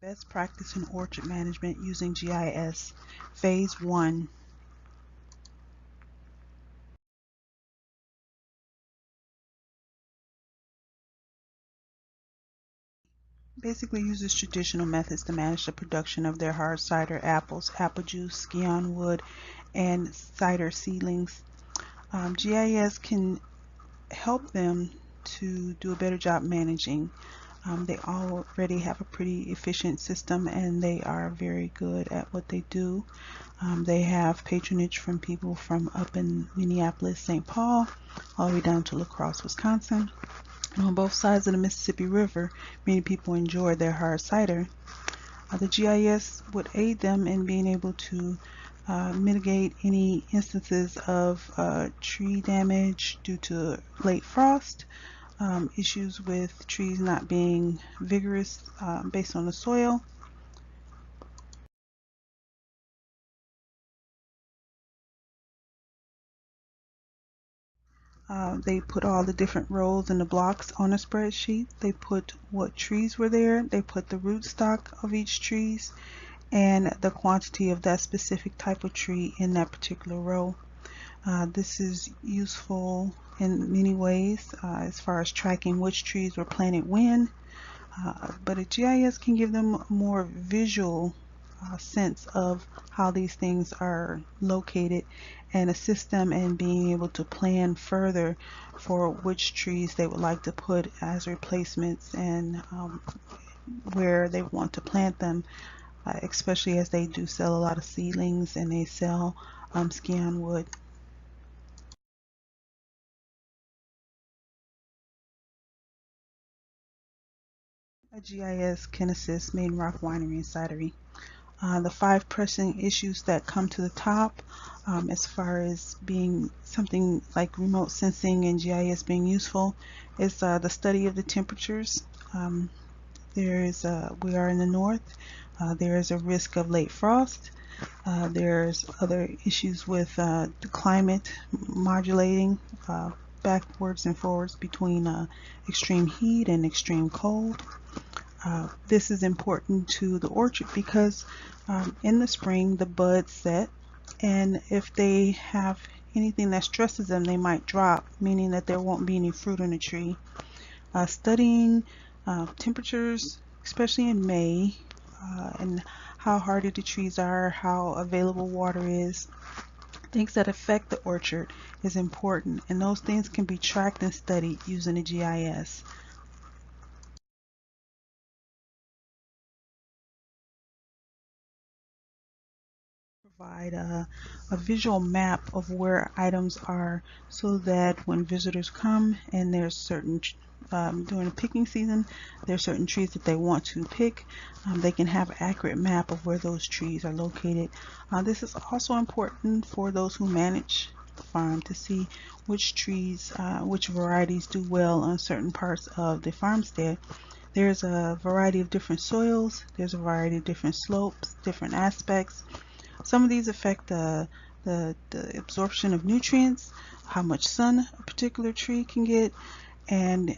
Best practice in orchard management using GIS. Phase 1. Basically uses traditional methods to manage the production of their hard cider, apples, apple juice, scion wood, and cider seedlings. GIS can help them to do a better job managing. They already have a pretty efficient system and they are very good at what they do. They have patronage from people from up in Minneapolis, St. Paul, all the way down to La Crosse, Wisconsin. And on both sides of the Mississippi River, many people enjoy their hard cider. The GIS would aid them in being able to mitigate any instances of tree damage due to late frost, issues with trees not being vigorous based on the soil. They put all the different rows and the blocks on a spreadsheet. They put what trees were there. They put the rootstock of each trees and the quantity of that specific type of tree in that particular row. This is useful in many ways as far as tracking which trees were planted when, but a GIS can give them a more visual sense of how these things are located and assist them in being able to plan further for which trees they would like to put as replacements and where they want to plant them, especially as they do sell a lot of seedlings and they sell scion wood. A GIS can assist Maiden Rock Winery and Cidery. The 5 pressing issues that come to the top as far as being something like remote sensing and GIS being useful is the study of the temperatures. We are in the north. There is a risk of late frost. There's other issues with the climate modulating backwards and forwards between extreme heat and extreme cold. This is important to the orchard because in the spring the buds set, and if they have anything that stresses them, they might drop, meaning that there won't be any fruit on the tree. Studying temperatures, especially in May, and how hardy the trees are, how available water is, things that affect the orchard is important, and those things can be tracked and studied using a GIS. Provide a visual map of where items are so that when visitors come and there's certain during the picking season, there's certain trees that they want to pick, they can have an accurate map of where those trees are located. This is also important for those who manage the farm to see which trees, which varieties do well on certain parts of the farmstead. There's a variety of different soils, there's a variety of different slopes, different aspects. Some of these affect the absorption of nutrients, how much sun a particular tree can get, and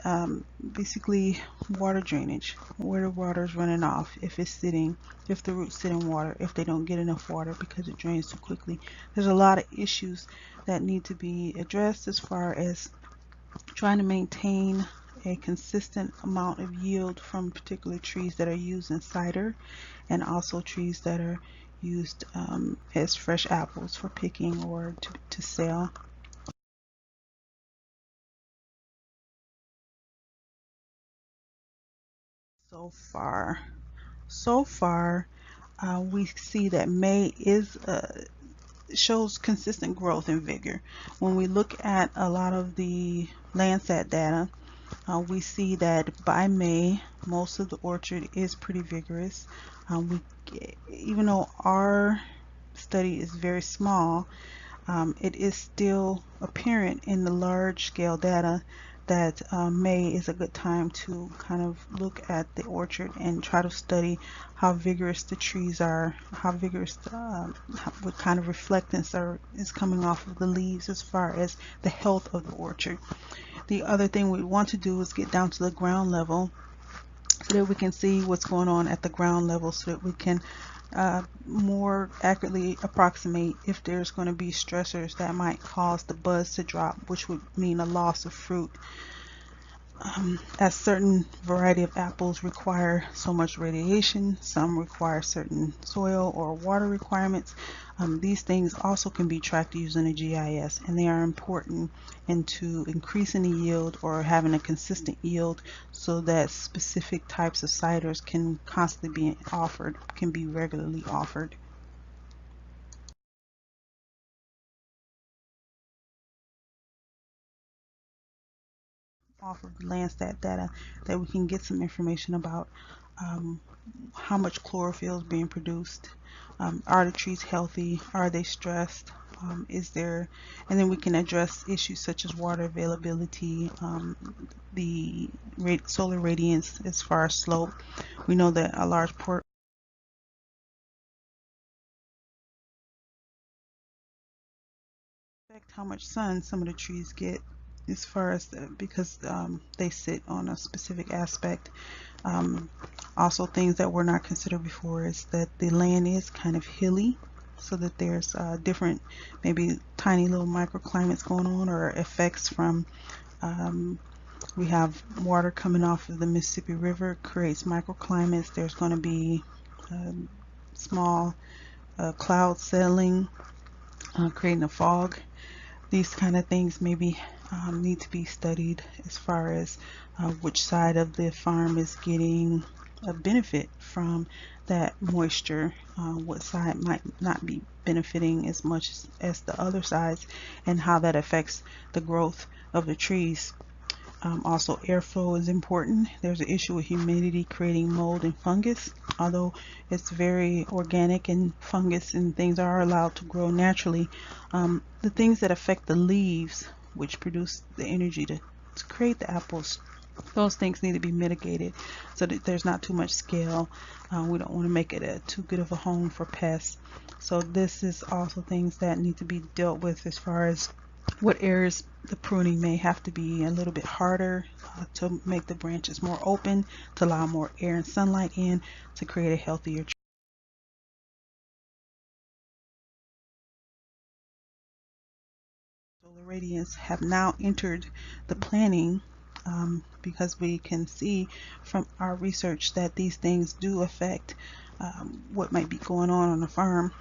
basically water drainage, where the water is running off, if the roots sit in water, if they don't get enough water because it drains too quickly. There's a lot of issues that need to be addressed as far as trying to maintain a consistent amount of yield from particular trees that are used in cider, and also trees that are used as fresh apples for picking or to sell. So far, we see that May shows consistent growth and vigor. When we look at a lot of the Landsat data, we see that by May, most of the orchard is pretty vigorous. Even though our study is very small, it is still apparent in the large scale data that May is a good time to kind of look at the orchard and try to study how vigorous the trees are, how vigorous, what kind of reflectance is coming off of the leaves as far as the health of the orchard. The other thing we want to do is get down to the ground level so that we can see what's going on at the ground level, so that we can more accurately approximate if there's going to be stressors that might cause the buds to drop, which would mean a loss of fruit. As certain variety of apples require so much radiation, some require certain soil or water requirements. These things also can be tracked using a GIS, and they are important into increasing the yield or having a consistent yield, so that specific types of ciders can constantly be offered, can be regularly offered. Off of the Landsat data, that we can get some information about how much chlorophyll is being produced. Are the trees healthy? Are they stressed? Is there, and then we can address issues such as water availability, the solar radiance as far as slope. We know that a large part affect how much sun some of the trees get, as far as because they sit on a specific aspect. Also, things that were not considered before is that the land is kind of hilly, so that there's different, maybe tiny little microclimates going on, or effects from we have water coming off of the Mississippi River, creates microclimates. There's going to be small cloud settling, creating a fog. These kind of things maybe need to be studied, as far as which side of the farm is getting a benefit from that moisture, what side might not be benefiting as much as the other sides, and how that affects the growth of the trees. Also, airflow is important. There's an issue with humidity creating mold and fungus. Although it's very organic and fungus and things are allowed to grow naturally, the things that affect the leaves, which produce the energy to create the apples, those things need to be mitigated so that there's not too much scale. We don't want to make it too good of a home for pests. So this is also things that need to be dealt with, as far as what areas the pruning may have to be a little bit harder to make the branches more open, to allow more air and sunlight in, to create a healthier tree. Solar radiance have now entered the planning, because we can see from our research that these things do affect what might be going on the farm.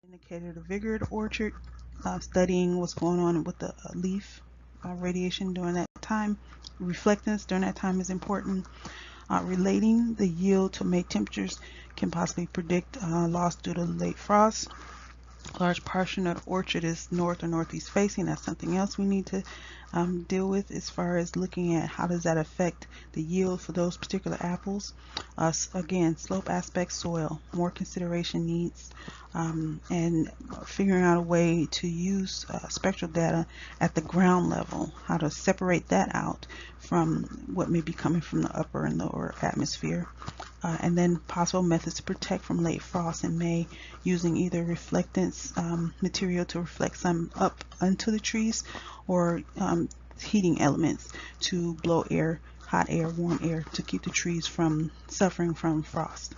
Indicated a vigored orchard, studying what's going on with the leaf radiation during that time. Reflectance during that time is important. Relating the yield to May temperatures can possibly predict loss due to late frost. A large portion of the orchard is north or northeast facing. That's something else we need to deal with, as far as looking at how does that affect the yield for those particular apples. Again, slope aspect, soil, more consideration needs, and figuring out a way to use spectral data at the ground level, how to separate that out from what may be coming from the upper and lower atmosphere. And then possible methods to protect from late frost in May, using either reflectance material to reflect some up onto the trees, or heating elements to blow air, hot air, warm air, to keep the trees from suffering from frost.